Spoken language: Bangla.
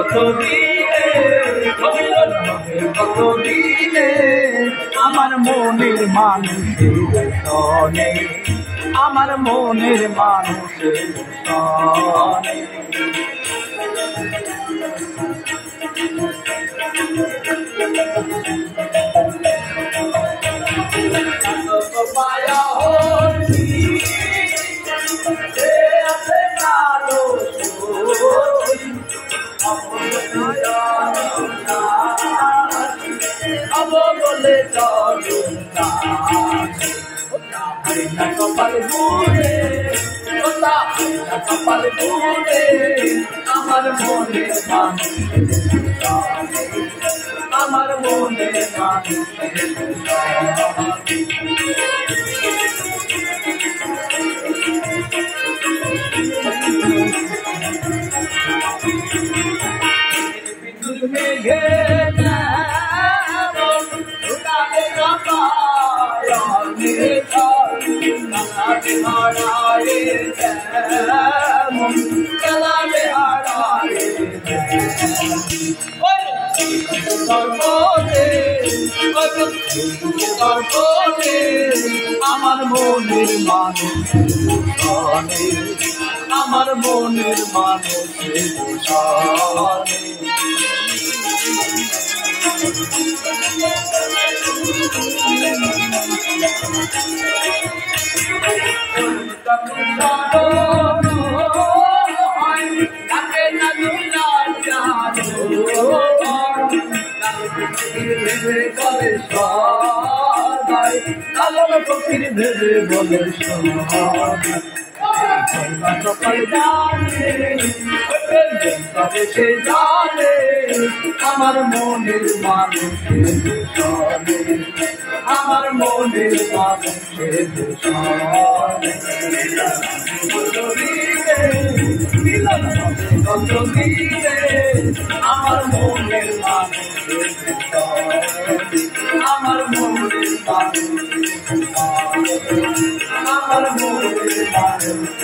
কত দিনে কত দিনে আমার মনের মানুষের সনে আমার মনের মানুষের সনে মায়া হরি আছে কালো বলে চলো না কপাল বুড়ে কপাল বুড়ে আমার মনে আমার মনে মেঘে আমার মনের মানুষ আমার মনের মানুষের ফকির ভেবে বলে সকাল সে জানে আমার মনের মানুষের সনে আমার মনের মানুষের আমার মনের মানুষের আমার মনের মানুষ আমার মনের মানুষ